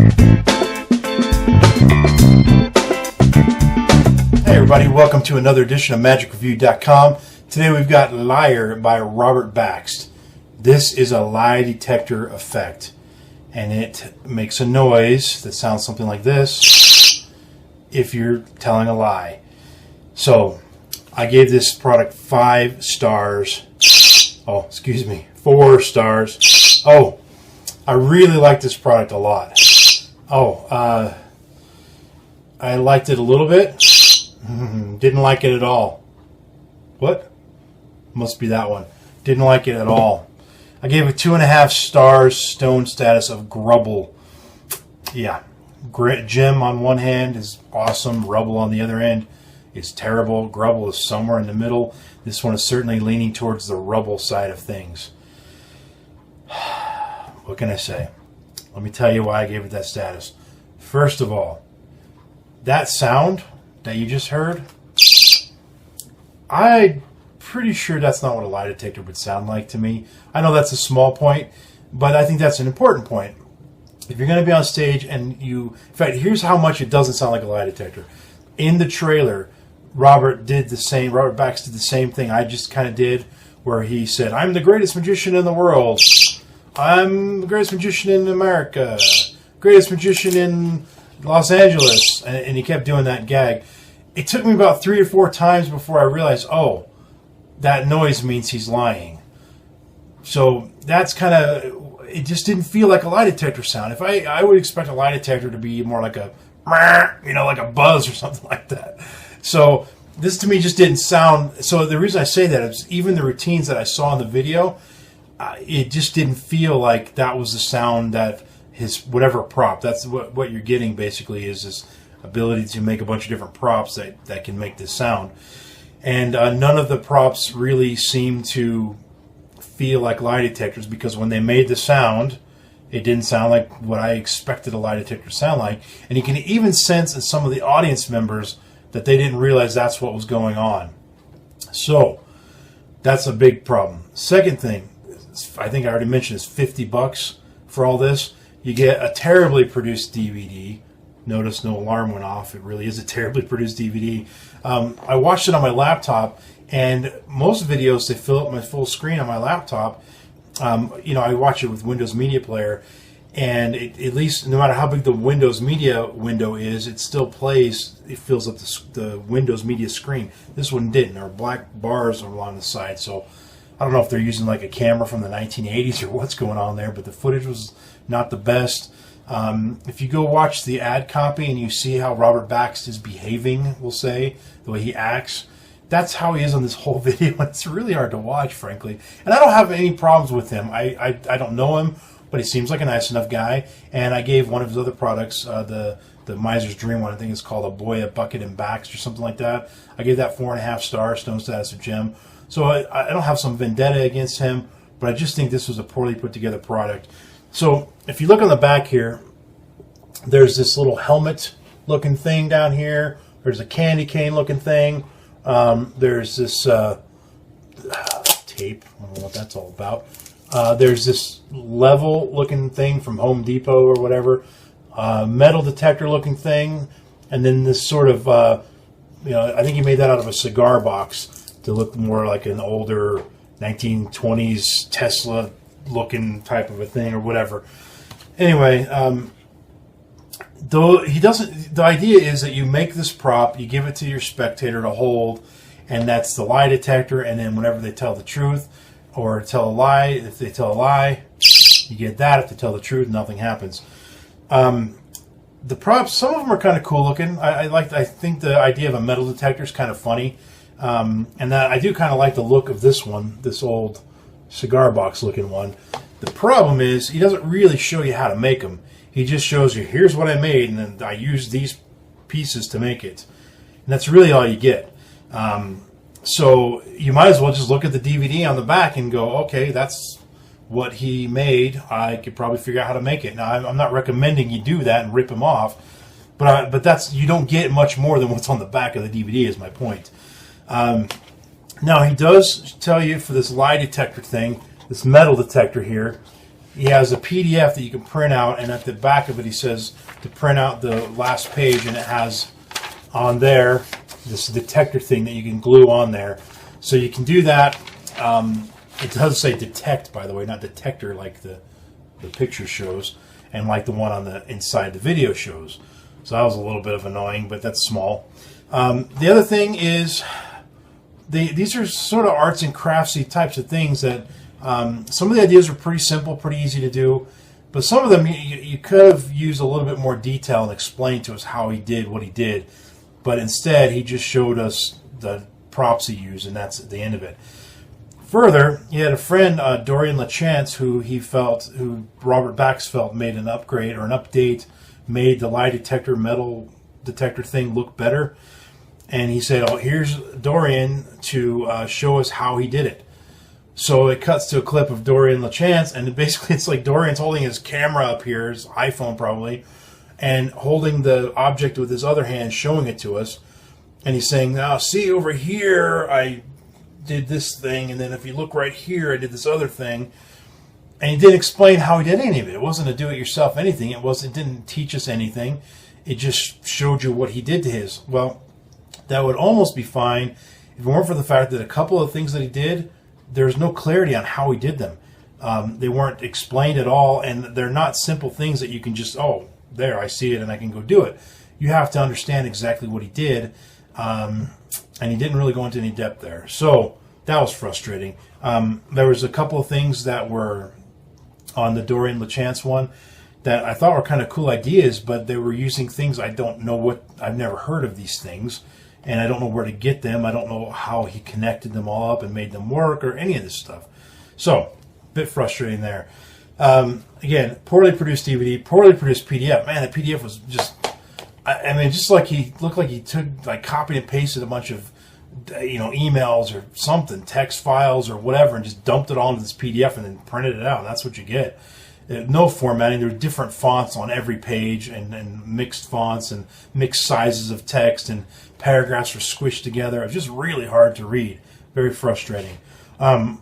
Hey everybody, welcome to another edition of MagicReview.com. Today we've got Liar by Robert Baxt. This is a lie detector effect, and it makes a noise that sounds something like this if you're telling a lie. So, I gave this product 5 stars. Oh, excuse me, 4 stars. Oh, I really like this product a lot. Oh, I liked it a little bit. Didn't like it at all. What? Must be that one. Didn't like it at all. I gave it 2.5 stars, stone status of grubble. Yeah. Gem on one hand is awesome. Rubble on the other end is terrible. Grubble is somewhere in the middle. This one is certainly leaning towards the rubble side of things. What can I say? Let me tell you why I gave it that status. First of all, that sound that you just heard, I'm pretty sure that's not what a lie detector would sound like to me. I know that's a small point, but I think that's an important point. If you're going to be on stage and in fact, here's how much it doesn't sound like a lie detector. In the trailer, Robert Baxt did the same thing I just kind of did, where he said, "I'm the greatest magician in the world. I'm the greatest magician in America. Greatest magician in Los Angeles." And he kept doing that gag. It took me about 3 or 4 times before I realized, oh, that noise means he's lying. So that's kind of, it just didn't feel like a lie detector sound. If I would expect a lie detector to be more like a, like a buzz or something like that. So this to me just didn't sound, so the reason I say that is even the routines that I saw in the video, it just didn't feel like that was the sound that his whatever prop, that's what you're getting basically, is this ability to make a bunch of different props that can make this sound. And none of the props really seem to feel like lie detectors, because when they made the sound, it didn't sound like what I expected a lie detector to sound like. And you can even sense in some of the audience members that they didn't realize that's what was going on. So that's a big problem. Second thing, I think I already mentioned, is $50 for all this. You get a terribly produced DVD. Notice no alarm went off. It really is a terribly produced DVD. I watched it on my laptop, and most videos, they fill up my full screen on my laptop. I watch it with Windows Media Player, and at least no matter how big the Windows Media window is, it still plays, it fills up the Windows Media screen. This one didn't. There are black bars along the side, so I don't know if they're using like a camera from the 1980s or what's going on there, but the footage was not the best. If you go watch the ad copy and you see how Robert Baxt is behaving, we'll say, the way he acts, that's how he is on this whole video. It's really hard to watch, frankly. And I don't have any problems with him. I don't know him, but he seems like a nice enough guy. And I gave one of his other products, the Miser's Dream one, I think it's called A Boy, a Bucket, and Baxt or something like that. I gave that 4.5 stars, stone status of gem. So I don't have some vendetta against him, but I just think this was a poorly put together product. So if you look on the back here, there's this little helmet looking thing down here. There's a candy cane looking thing. There's this tape. I don't know what that's all about. There's this level looking thing from Home Depot or whatever. Metal detector looking thing. And then this sort of, I think he made that out of a cigar box to look more like an older 1920s Tesla looking type of a thing or whatever. Anyway, though he doesn't, the idea is that you make this prop, you give it to your spectator to hold, and that's the lie detector. And then whenever they tell the truth or tell a lie, if they tell a lie, you get that. If they tell the truth, nothing happens. The props, some of them are kind of cool looking. I think the idea of a metal detector is kind of funny, and that I do kind of like the look of this one, this old cigar box looking one. The problem is he doesn't really show you how to make them. He just shows you, here's what I made, and then I used these pieces to make it. And that's really all you get. So you might as well just look at the DVD on the back and go, okay, that's what he made. I could probably figure out how to make it. Now, I'm not recommending you do that and rip him off, but that's, you don't get much more than what's on the back of the DVD is my point. Now, he does tell you for this lie detector thing, this metal detector here, he has a PDF that you can print out, and at the back of it he says to print out the last page, and it has on there this detector thing that you can glue on there. So you can do that. It does say detect, by the way, not detector like the picture shows, and like the one on the inside the video shows. So that was a little bit of annoying, but that's small. The other thing is, these are sort of arts and craftsy types of things that some of the ideas are pretty simple, pretty easy to do, but some of them you could have used a little bit more detail and explained to us how he did what he did. But instead, he just showed us the props he used, and that's the end of it. Further, he had a friend, Dorian LaChance, who Robert Baxt felt made an upgrade or an update, made the lie detector, metal detector thing look better. And he said, oh, here's Dorian to show us how he did it. So it cuts to a clip of Dorian LaChance, and basically it's like Dorian's holding his camera up here, his iPhone probably, and holding the object with his other hand, showing it to us. And he's saying, now see over here, I did this thing, and then if you look right here, I did this other thing. And he didn't explain how he did any of it. It wasn't a do-it-yourself anything. It didn't teach us anything. It just showed you what he did to his. Well, that would almost be fine if it weren't for the fact that a couple of things that he did, there's no clarity on how he did them. They weren't explained at all, and they're not simple things that you can just, oh, there, I see it, and I can go do it. You have to understand exactly what he did, and he didn't really go into any depth there. So that was frustrating. There was a couple of things that were on the Dorian LaChance one that I thought were kind of cool ideas, but they were using things I don't know what, I've never heard of these things, and I don't know where to get them. I don't know how he connected them all up and made them work or any of this stuff. So, a bit frustrating there. Again, poorly produced DVD, poorly produced PDF. Man, the PDF was just, I mean, just like he looked like he took, like, copied and pasted a bunch of, emails or something, text files or whatever, and just dumped it all into this PDF and then printed it out. And that's what you get. No formatting. There were different fonts on every page, and mixed fonts and mixed sizes of text, and paragraphs were squished together. It was just really hard to read. Very frustrating. And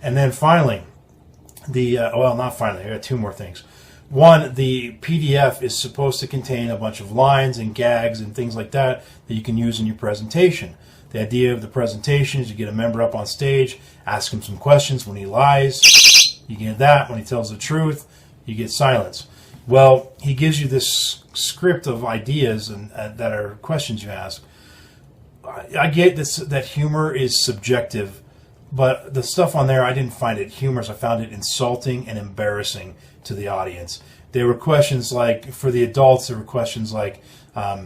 then finally, not finally, I got two more things. One, the PDF is supposed to contain a bunch of lines and gags and things like that you can use in your presentation. The idea of the presentation is you get a member up on stage, ask him some questions. When he lies, you get that. When he tells the truth, you get silence. Well, he gives you this script of ideas and that are questions you ask. I get this, that humor is subjective, but the stuff on there, I didn't find it humorous. I found it insulting and embarrassing to the audience. There were questions like, for the adults, there were questions like, are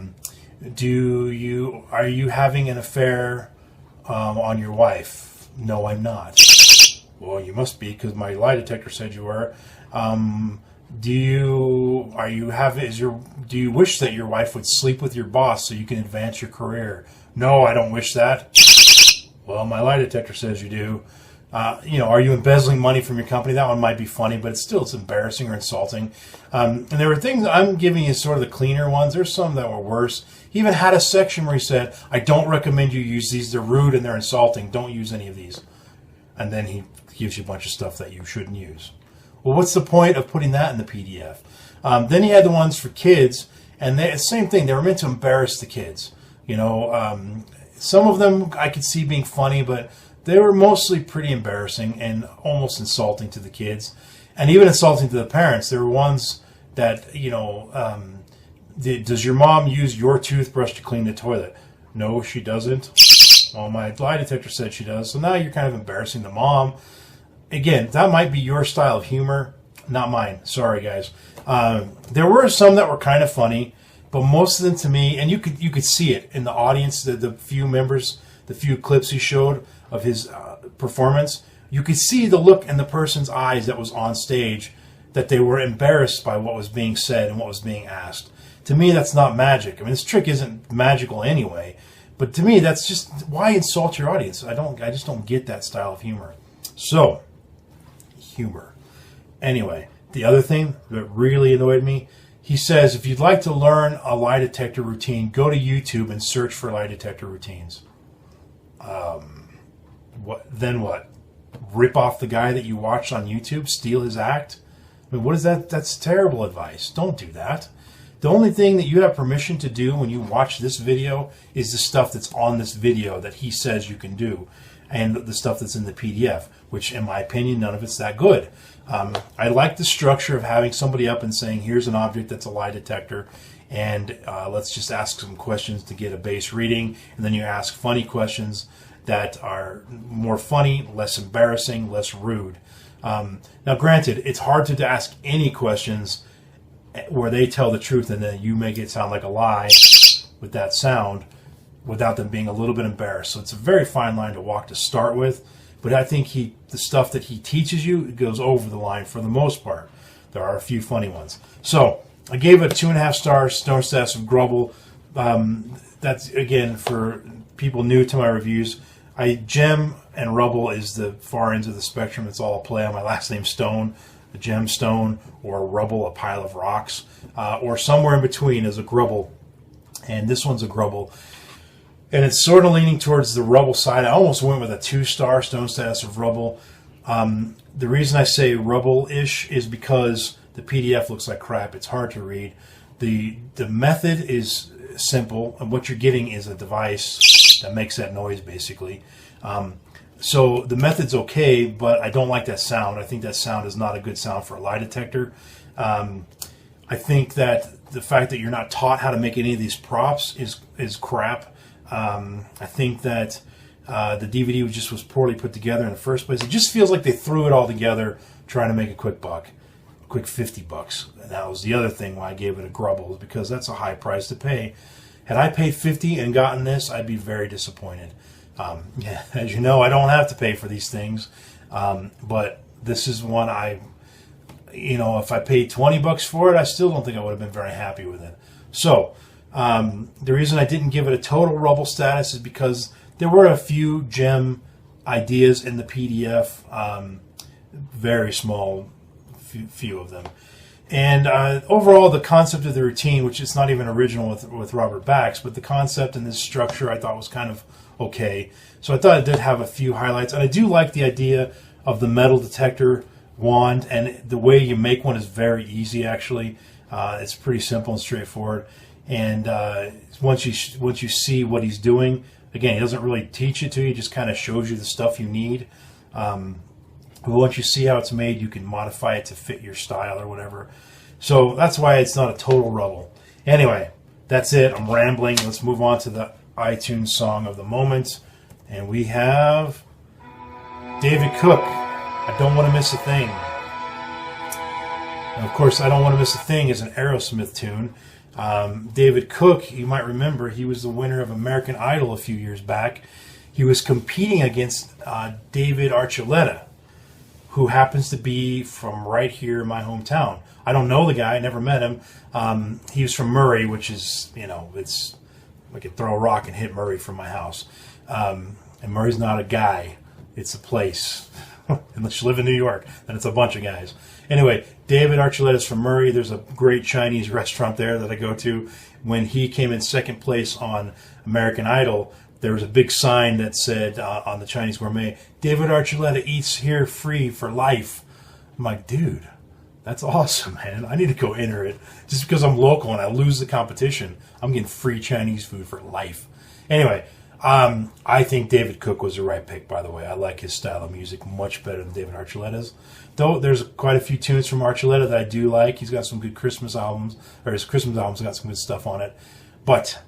you having an affair on your wife? No, I'm not. Well, you must be, because my lie detector said you were. Do you wish that your wife would sleep with your boss so you can advance your career? No, I don't wish that. Well, my lie detector says you do. Are you embezzling money from your company? That one might be funny, but it's embarrassing or insulting. And there were things, I'm giving you sort of the cleaner ones. There's some that were worse. He even had a section where he said, I don't recommend you use these. They're rude and they're insulting. Don't use any of these. And then he gives you a bunch of stuff that you shouldn't use. Well, what's the point of putting that in the PDF? Then he had the ones for kids, and same thing. They were meant to embarrass the kids. Some of them I could see being funny, but they were mostly pretty embarrassing and almost insulting to the kids, and even insulting to the parents. There were ones that, does your mom use your toothbrush to clean the toilet? No, she doesn't. Well, my lie detector said she does. So now you're kind of embarrassing the mom. Again, that might be your style of humor, not mine. Sorry, guys. There were some that were kind of funny, but most of them, to me, and you could see it in the audience, the few members, the few clips he showed of his performance, you could see the look in the person's eyes that was on stage, that they were embarrassed by what was being said and what was being asked. To me, that's not magic. I mean, this trick isn't magical anyway, but to me, that's just, why insult your audience? I just don't get that style of humor. So, humor. Anyway, the other thing that really annoyed me, he says, if you'd like to learn a lie detector routine, go to YouTube and search for lie detector routines. Then what? rip off the guy that you watched on YouTube, steal his act? I mean, what is that? That's terrible advice. Don't do that. The only thing that you have permission to do when you watch this video is the stuff that's on this video that he says you can do, and the stuff that's in the PDF, which in my opinion, none of it's that good. I like the structure of having somebody up and saying, here's an object that's a lie detector, and let's just ask some questions to get a base reading, and then you ask funny questions that are more funny, less embarrassing, less rude. Now granted, it's hard to ask any questions where they tell the truth and then you make it sound like a lie with that sound without them being a little bit embarrassed. So it's a very fine line to walk to start with, but I think the stuff that he teaches you goes over the line for the most part. There are a few funny ones. So I gave it 2.5 stars, Stone Status of Grubble. That's, again, for people new to my reviews. Gem and Rubble is the far ends of the spectrum. It's all a play on my last name, Stone, a gemstone, or Rubble, a pile of rocks, or somewhere in between is a Grubble. And this one's a Grubble. And it's sort of leaning towards the Rubble side. I almost went with a 2-star Stone Status of Rubble. The reason I say Rubble-ish is because the PDF looks like crap. It's hard to read. The method is simple, and what you're getting is a device that makes that noise, basically. So the method's okay, but I don't like that sound. I think that sound is not a good sound for a lie detector. I think that the fact that you're not taught how to make any of these props is crap. I think that the DVD was poorly put together in the first place. It just feels like they threw it all together trying to make a quick buck, a quick $50. And that was the other thing why I gave it a Grubble, because that's a high price to pay. Had I paid $50 and gotten this, I'd be very disappointed. As you know, I don't have to pay for these things, but this is one if I paid $20 for it, I still don't think I would have been very happy with it. So the reason I didn't give it a total Rubble status is because there were a few gem ideas in the PDF, very small few of them. And overall, the concept of the routine, which is not even original with Robert Baxt, but the concept and this structure I thought was kind of okay. So I thought it did have a few highlights. And I do like the idea of the metal detector wand, and the way you make one is very easy, actually. It's pretty simple and straightforward. And once you see what he's doing, again, he doesn't really teach it to you, he just kind of shows you the stuff you need. But once you see how it's made, you can modify it to fit your style or whatever. So that's why it's not a total Rubble. Anyway, that's it. I'm rambling. Let's move on to the iTunes song of the moment. And we have David Cook, I Don't Want to Miss a Thing. And of course, I Don't Want to Miss a Thing is an Aerosmith tune. David Cook, you might remember, he was the winner of American Idol a few years back. He was competing against David Archuleta, who happens to be from right here in my hometown. I don't know the guy, I never met him. He was from Murray, which is, it's I could throw a rock and hit Murray from my house. And Murray's not a guy, it's a place. Unless you live in New York, then it's a bunch of guys. Anyway, David Archuleta is from Murray. There's a great Chinese restaurant there that I go to. When he came in second place on American Idol, there was a big sign that said on the Chinese Gourmet, David Archuleta eats here free for life. I'm like, dude, that's awesome, man. I need to go enter it. Just because I'm local and I lose the competition, I'm getting free Chinese food for life. Anyway, I think David Cook was the right pick, by the way. I like his style of music much better than David Archuleta's. Though there's quite a few tunes from Archuleta that I do like. He's got some good Christmas albums, or his Christmas albums got some good stuff on it. But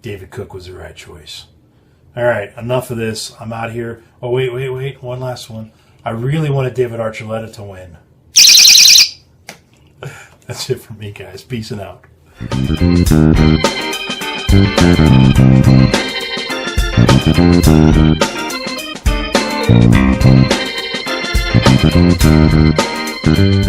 David Cook was the right choice. All right, enough of this. I'm out here. Oh, wait. One last one. I really wanted David Archuleta to win. That's it for me, guys. Peace and out. Thank you.